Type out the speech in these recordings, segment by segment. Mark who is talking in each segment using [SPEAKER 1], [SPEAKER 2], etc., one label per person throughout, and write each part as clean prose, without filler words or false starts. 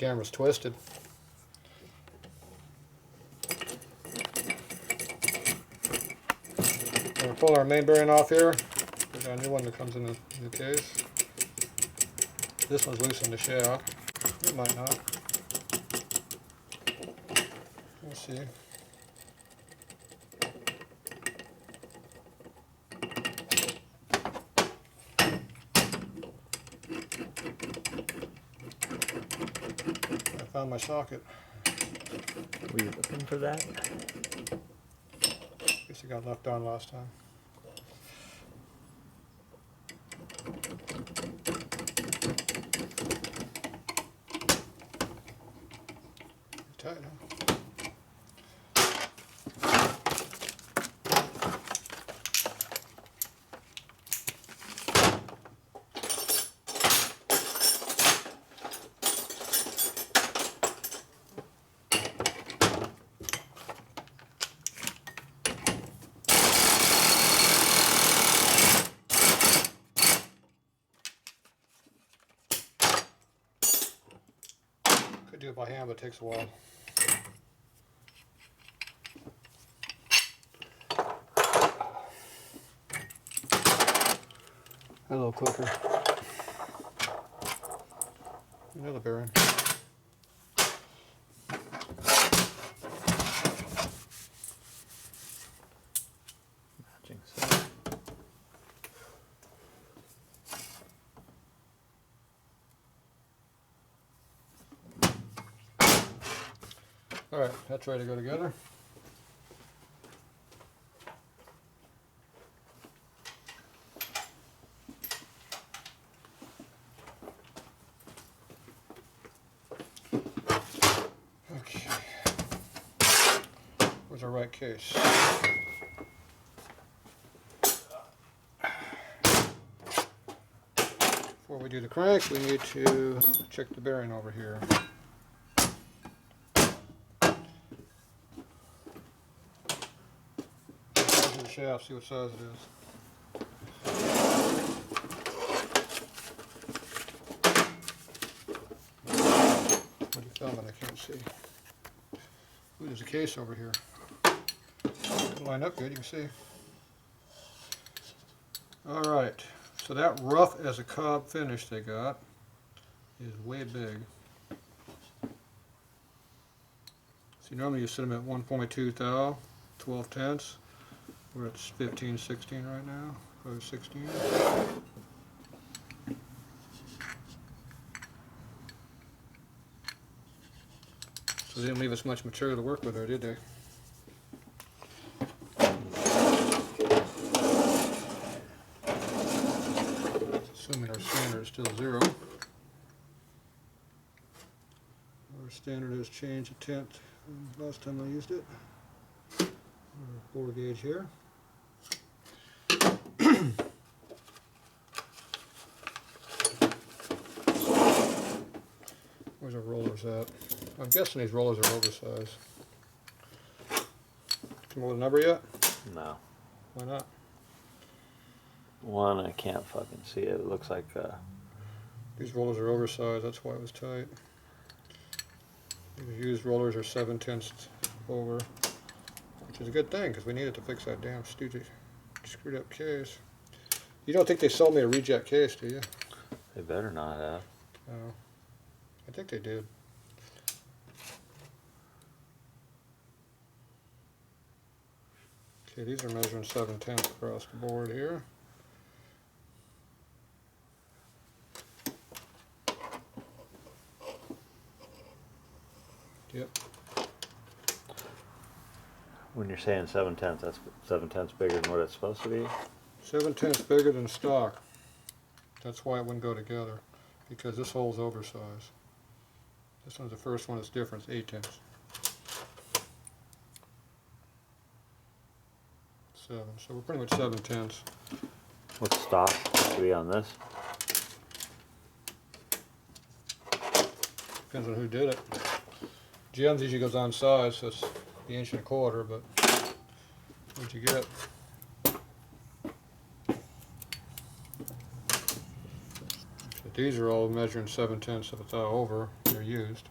[SPEAKER 1] camera's twisted. We'll pull our main bearing off here. We got a new one that comes in the case. This one's loose in the shaft. It might not. We'll see. I found my socket.
[SPEAKER 2] Were you looking for that?
[SPEAKER 1] Guess it got left on last time. Tight, huh? Could do it by hand, but it takes a while. A little quicker. Another bearing.
[SPEAKER 2] Matching set.
[SPEAKER 1] Alright, that's ready to go together. Okay. Where's our right case? Before we do the crank, we need to check the bearing over here. Measure the shaft, see what size it is. What are you filming? I can't see. Ooh, there's a case over here. It'll line up good, you can see. Alright, so that rough as a cob finish they got is way big. See, normally you set them at 1.2 thou, 12 tenths. We're at 15, 16 right now, probably 16. So they didn't leave us much material to work with there, did they? Assuming our standard is still 0. Our standard has changed a tenth last time I used it. Our bore gauge here. Where's our rollers at? I'm guessing these rollers are oversized. Come up with a number yet?
[SPEAKER 2] No.
[SPEAKER 1] Why not?
[SPEAKER 2] One, I can't fucking see it. It looks like
[SPEAKER 1] These rollers are oversized, that's why it was tight. These used rollers are 7/10 over, which is a good thing because we needed to fix that damn stupid screwed up case. You don't think they sold me a reject case, do you?
[SPEAKER 2] they better not have.
[SPEAKER 1] No. I think they did. Okay, these are measuring 7/10 across the board here. Yep.
[SPEAKER 2] When you're saying 7/10, that's 7/10 bigger than what it's supposed to be.
[SPEAKER 1] 7/10 bigger than stock. That's why it wouldn't go together, because this hole's oversized. This one's the first one that's different, it's 8/10. 7, so we're pretty much 7/10.
[SPEAKER 2] What's stock supposed to be on this?
[SPEAKER 1] Depends on who did it. GM's usually goes on size, so it's the 1 1/4 inch, but what'd you get? But these are all measuring 7/10 of a thou over. They're used.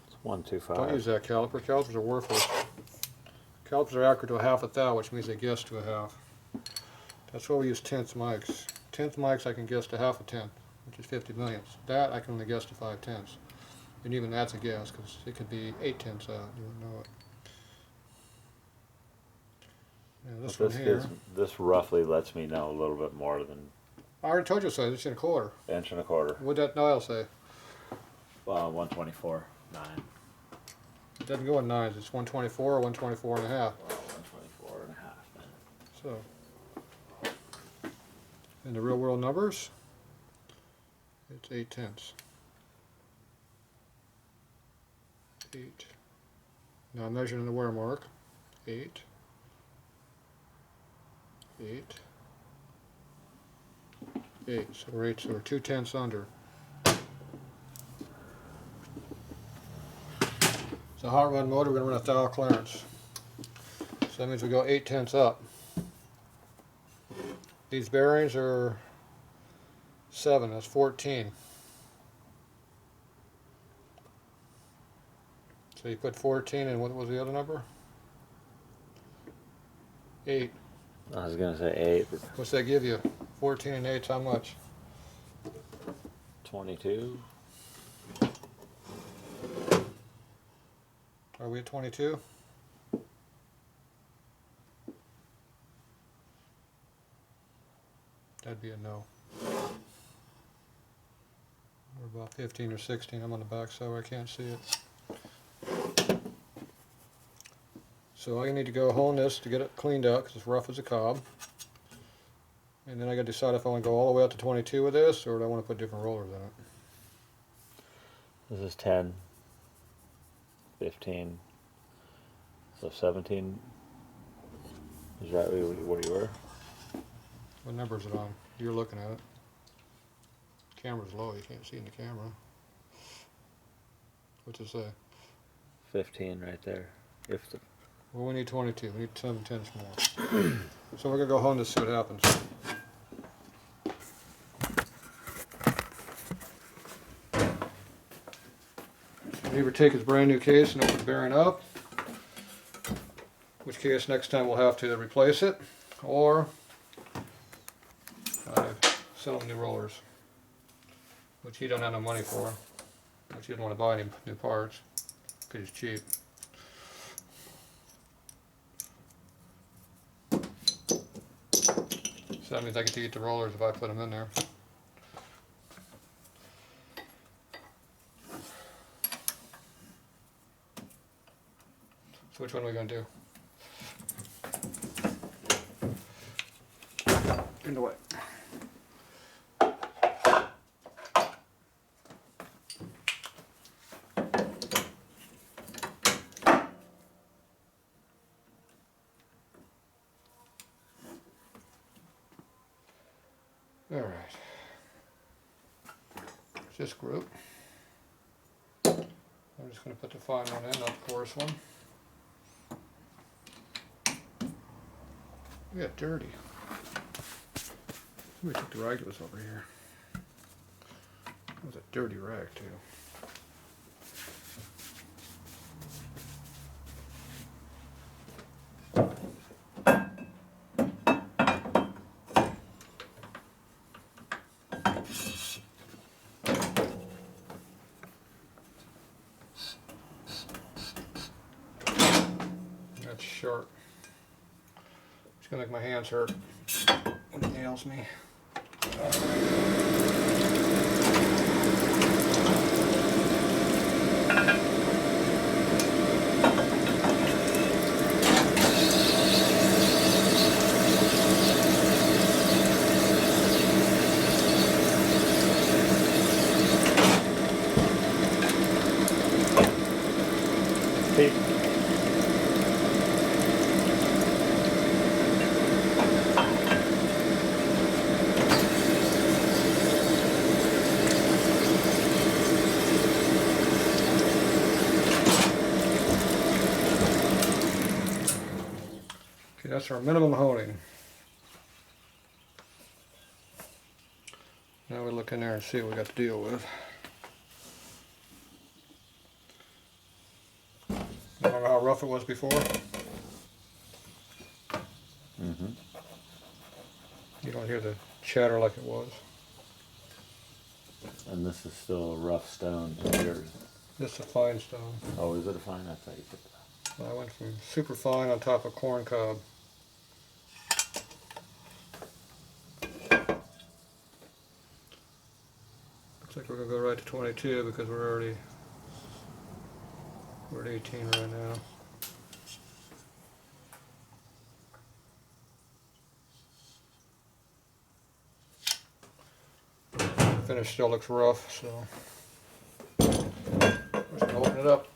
[SPEAKER 2] It's 125.
[SPEAKER 1] Don't use that caliper. Calipers are worthless. Calipers are accurate to a half a thou, which means they guess to a half. That's why we use tenth mics. Tenth mics I can guess to half a tenth, which is 50 millionths. That I can only guess to 5/10. And even that's a guess, because it could be 8/10 out. You wouldn't know it. Now this one here.
[SPEAKER 2] This roughly lets me know a little bit more than
[SPEAKER 1] I already told you so. It's in a quarter.
[SPEAKER 2] inch and a quarter.
[SPEAKER 1] What'd that dial say?
[SPEAKER 2] 124.9.
[SPEAKER 1] It doesn't go in nines. It's 124 or 124 and a half.
[SPEAKER 2] 124 and a half.
[SPEAKER 1] So, in the real world numbers, it's 8/10. 8. Now I'm measuring the wear mark. 8. 8. 8. So we're 2/10 under. It's a hot rod motor. We're going to run a thou clearance. So that means we go 8/10 up. These bearings are 7. That's 14. So you put 14 and what was the other number? 8.
[SPEAKER 2] I was going to say 8.
[SPEAKER 1] What's that give you? 14 and 8's how much?
[SPEAKER 2] 22.
[SPEAKER 1] Are we at 22? That'd be a no. We're about 15 or 16. I'm on the back side where I can't see it. So I need to go hone this to get it cleaned out because it's rough as a cob. And then I got to decide if I want to go all the way up to 22 with this or do I want to put different rollers in it.
[SPEAKER 2] This is 10. 15. So 17 is right where you were.
[SPEAKER 1] What number is it on? You're looking at it. Camera's low. You can't see in the camera. What's it say?
[SPEAKER 2] 15 right there.
[SPEAKER 1] Well, we need 22. We need 7/10 more. So we're going to go home to see what happens. We'll either take his brand new case and open the bearing up, in which case next time we'll have to replace it, or sell him new rollers, which he don't have no money for, which he doesn't want to buy any new parts because it's cheap. So that means I get to eat the rollers if I put them in there. So which one are we going to do? In the way. All right. This group. I'm just going to put the fine one in, not the coarse one. We got dirty. Somebody took the regulars over here. That was a dirty rag too. That's sharp. It's gonna make my hands hurt when it nails me.
[SPEAKER 2] Pete.
[SPEAKER 1] Okay, that's our minimum honing. Now we look look in there and see what we got to deal with. Remember how rough it was before?
[SPEAKER 2] Mm-hmm.
[SPEAKER 1] You don't hear the chatter like it was.
[SPEAKER 2] And this is still a rough stone to yours.
[SPEAKER 1] This is a fine stone.
[SPEAKER 2] Oh, is it a fine? I thought you put that.
[SPEAKER 1] I went from super fine on top of corn cob. Looks like we're gonna go right to 22 because we're at 18 right now. The finish still looks rough, so we're just gonna open it up.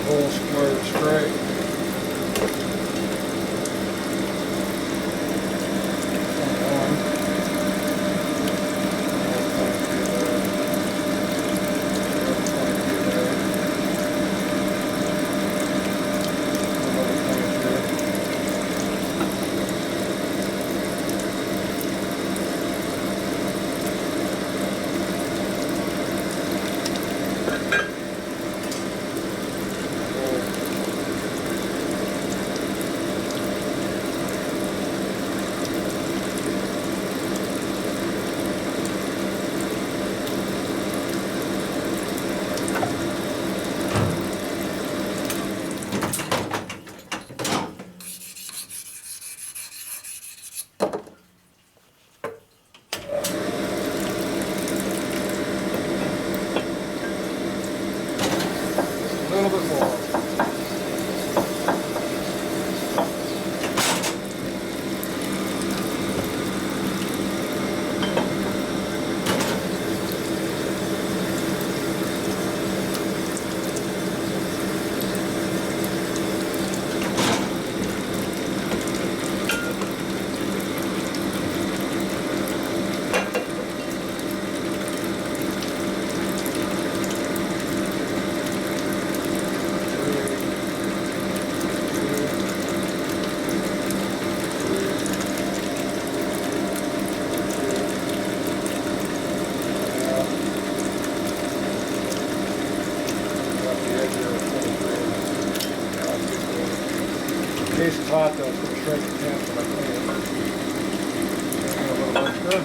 [SPEAKER 1] Whole square straight. A little bit more. Case is hot though, it's going to shrink the tent if I clean it. A little extra.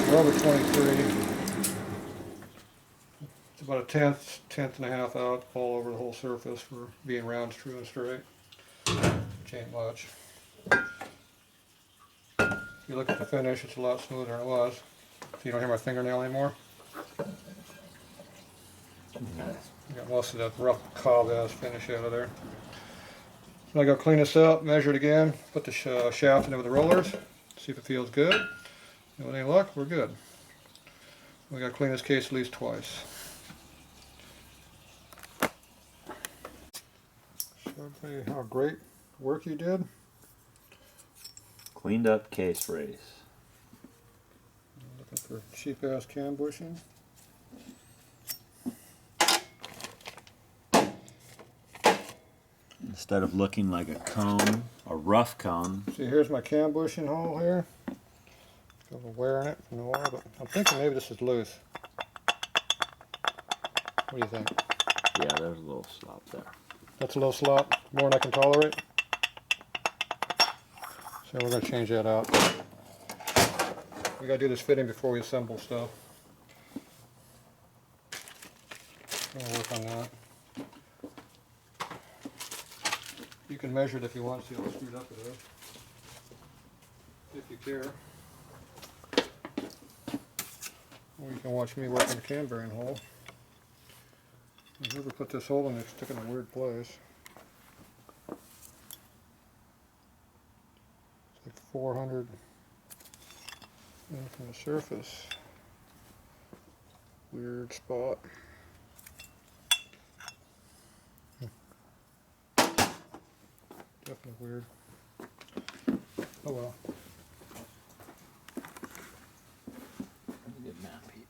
[SPEAKER 1] We're over 23. It's about a tenth and a half out all over the whole surface for being round, true, and straight. Which ain't much. If you look at the finish, it's a lot smoother than it was. So you don't hear my fingernail anymore. Got most of that rough cob-ass finish out of there. So I gotta clean this up, measure it again, put the shaft in it with the rollers, see if it feels good. And with any luck, we're good. We gotta clean this case at least twice. So I'll tell you how great work you did.
[SPEAKER 2] Cleaned up case race.
[SPEAKER 1] Looking for cheap ass cam bushing.
[SPEAKER 2] Instead of looking like a cone, a rough cone.
[SPEAKER 1] See, here's my cam bushing hole here. Got a wear in it from the oil, but I'm thinking maybe this is loose. What do you think?
[SPEAKER 2] Yeah, there's a little slop there.
[SPEAKER 1] That's a little slop, more than I can tolerate. So we're going to change that out. We got to do this fitting before we assemble stuff. I'm going to work on that. You can measure it if you want, see how screwed up it is. If you care. Or you can watch me work on the cam bearing hole. Whoever put this hole in there stuck in a weird place. It's like 400 in from the surface. Weird spot. Definitely weird. Oh well.
[SPEAKER 2] Good map, Pete.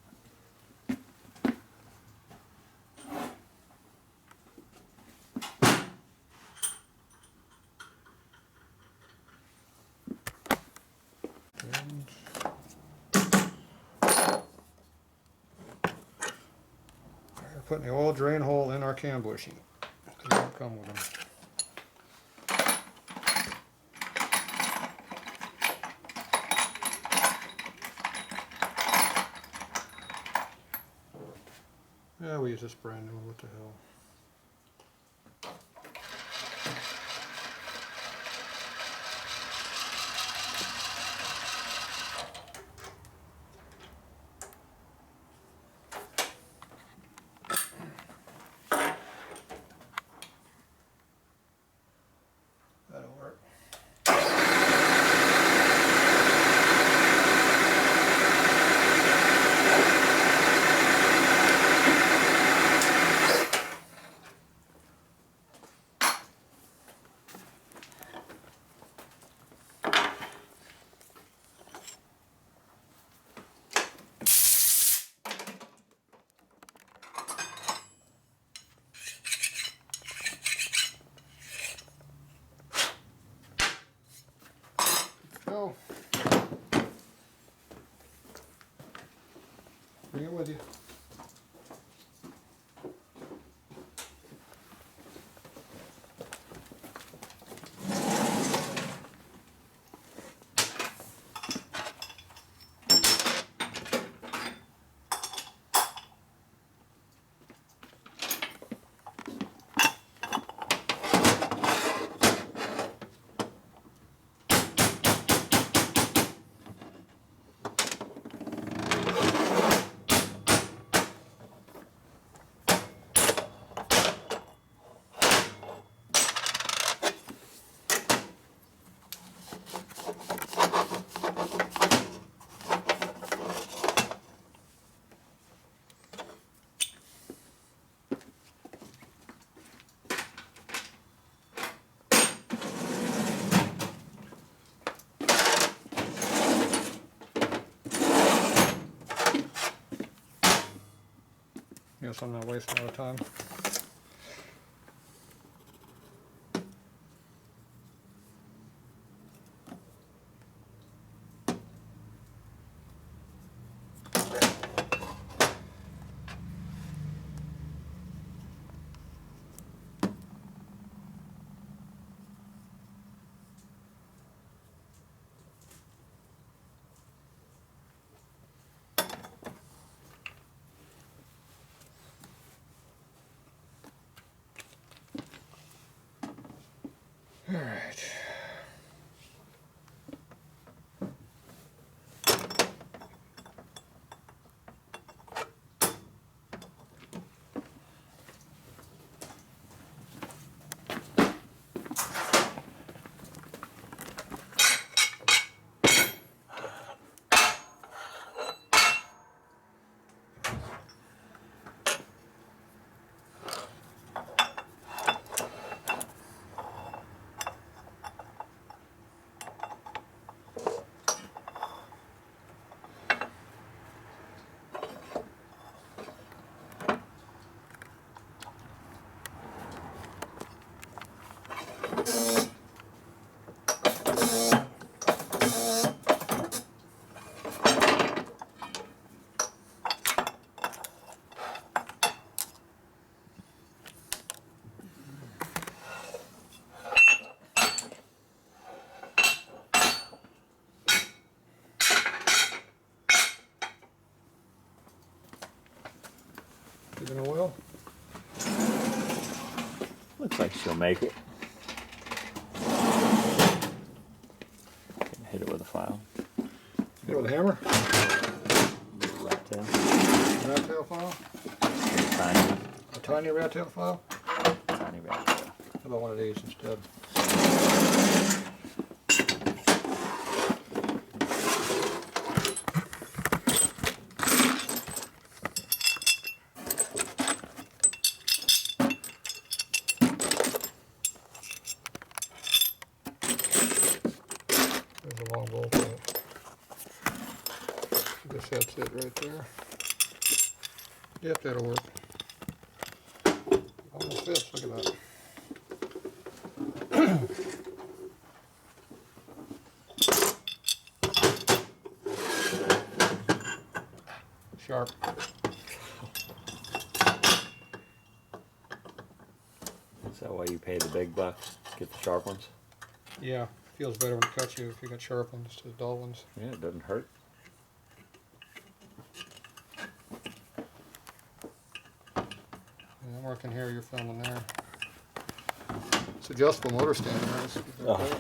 [SPEAKER 1] We're putting the oil drain hole in our cam bushing. They don't come with them. Yeah, we use this brand new one. What the hell? That'll work. Go. Bring it with you. Guess I'm not wasting our time. Keeping it well.
[SPEAKER 2] Looks like she'll make it. Can hit it with a file.
[SPEAKER 1] Hit it with a hammer.
[SPEAKER 2] Rat tail.
[SPEAKER 1] Rat tail file.
[SPEAKER 2] Tiny,
[SPEAKER 1] A tiny rat tail file.
[SPEAKER 2] tiny rat tail.
[SPEAKER 1] How about one of these instead? There's a long bolt in it. I guess that's it right there. Yep, that'll work. Almost fits, look at that. Sharp.
[SPEAKER 2] Is that why you pay the big bucks? Get the sharp ones?
[SPEAKER 1] Yeah, feels better when it cuts you if you got sharp ones to the dull ones.
[SPEAKER 2] Yeah, it doesn't hurt.
[SPEAKER 1] And I'm working here, you're filming there. It's adjustable motor stand, right?
[SPEAKER 2] Oh.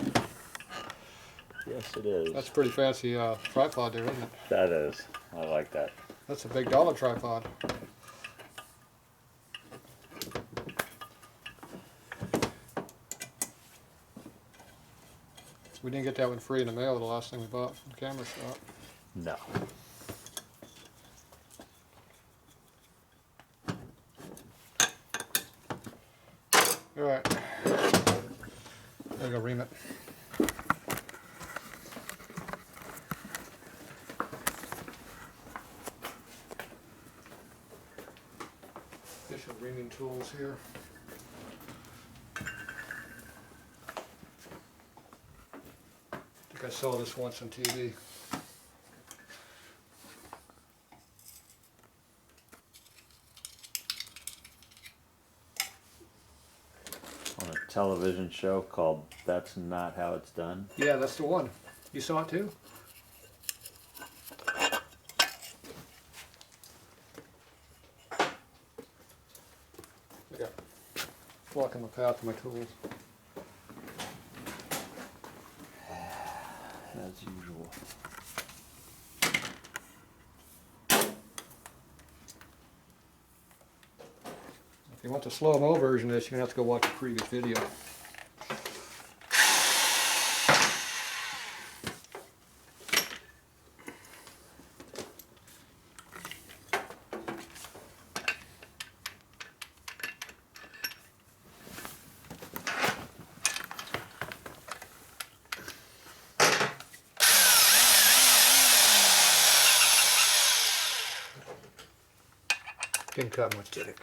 [SPEAKER 2] Yes, it is.
[SPEAKER 1] That's a pretty fancy tripod there, isn't it?
[SPEAKER 2] That is. I like that.
[SPEAKER 1] That's a big dollar tripod. We didn't get that one free in the mail, the last thing we bought from the camera shop.
[SPEAKER 2] No.
[SPEAKER 1] Alright. There you go, ream it. Official reaming tools here. I think I saw this once on TV.
[SPEAKER 2] On a television show called That's Not How It's Done.
[SPEAKER 1] Yeah, that's the one. You saw it too? I got blocking the path to my tools.
[SPEAKER 2] As usual.
[SPEAKER 1] If you want the slow-mo version of this, you're going to have to go watch the previous video. Didn't cut much, did it?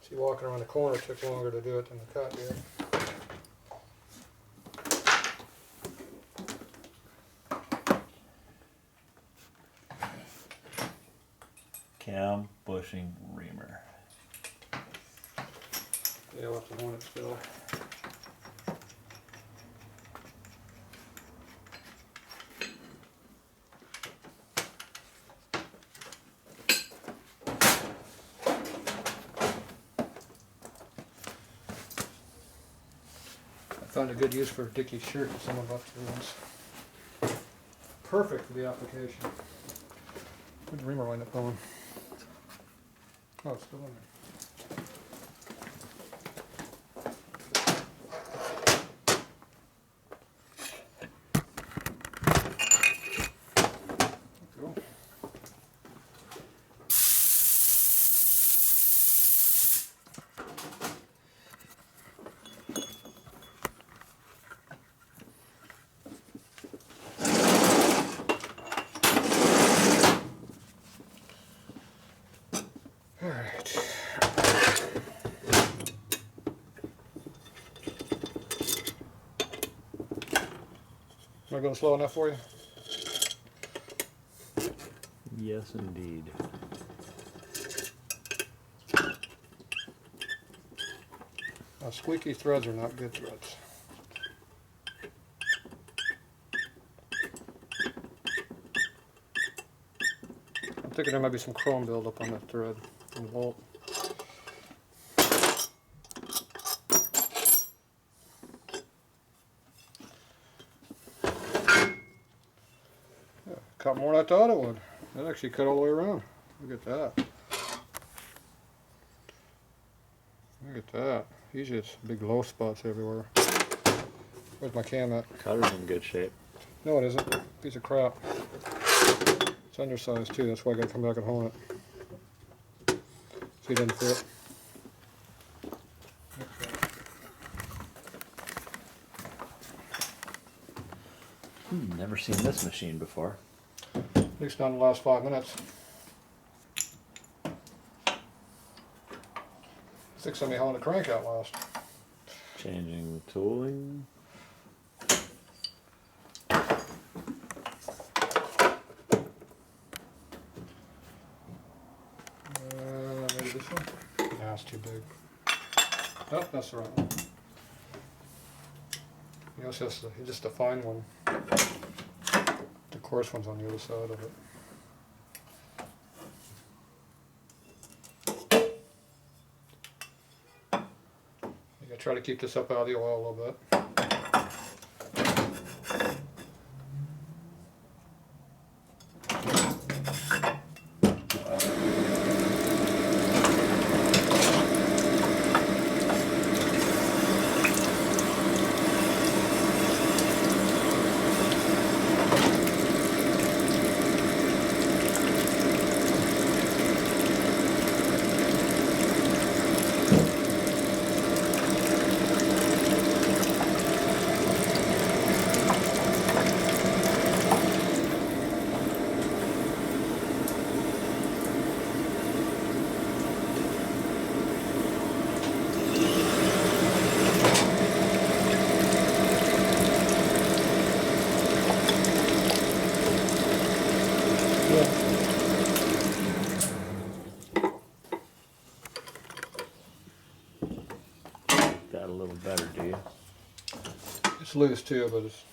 [SPEAKER 1] See, walking around the corner took longer to do it than the cut did.
[SPEAKER 2] Cam bushing reamer.
[SPEAKER 1] Yeah, we'll have to horn it still. I found a good use for Dickie's shirt that someone bought for once. Perfect for the application. Where'd the reamer wind up going? Oh, it's still in there. Cool. All right. Am I going slow enough for you?
[SPEAKER 2] Yes, indeed.
[SPEAKER 1] Now, squeaky threads are not good threads. thinking there might be some chrome buildup on that thread in the bolt. Yeah, cut more than I thought it would. That actually cut all the way around. Look at that. Look at that. These just big low spots everywhere. Where's my cam at?
[SPEAKER 2] Cutter's in good shape.
[SPEAKER 1] No, it isn't. Piece of crap. It's undersized too. That's why I gotta come back and hone it. See, it doesn't fit.
[SPEAKER 2] Never seen this machine before.
[SPEAKER 1] At least not in the last 5 minutes. I think somebody held a crank out last.
[SPEAKER 2] Changing tooling.
[SPEAKER 1] Maybe this one? Nah, it's too big. Nope, that's the right one. You know, it's just a fine one. The coarse one's on the other side of it. You gotta try to keep this up out of the oil a little bit.
[SPEAKER 2] That a little better, do you?
[SPEAKER 1] It's loose too, but it's,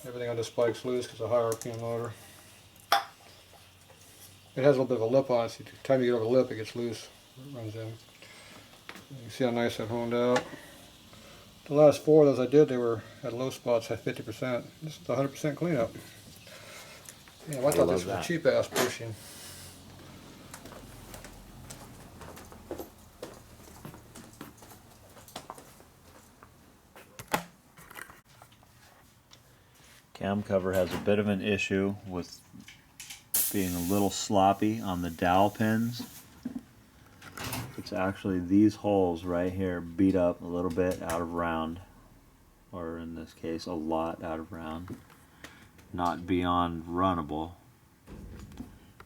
[SPEAKER 1] everything on this bike's loose because of high RPM motor. It has a little bit of a lip on it, so by the time you get over the lip it gets loose, it runs in. You can see how nice that honed out. The last 4 of those I did, they were at low spots at 50%. This is 100% cleanup. Yeah, I thought this was a cheap ass bushing.
[SPEAKER 2] Cam cover has a bit of an issue with being a little sloppy on the dowel pins. It's actually these holes right here beat up a little bit out of round, or in this case a lot out of round. Not beyond runnable,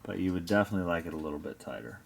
[SPEAKER 2] but you would definitely like it a little bit tighter.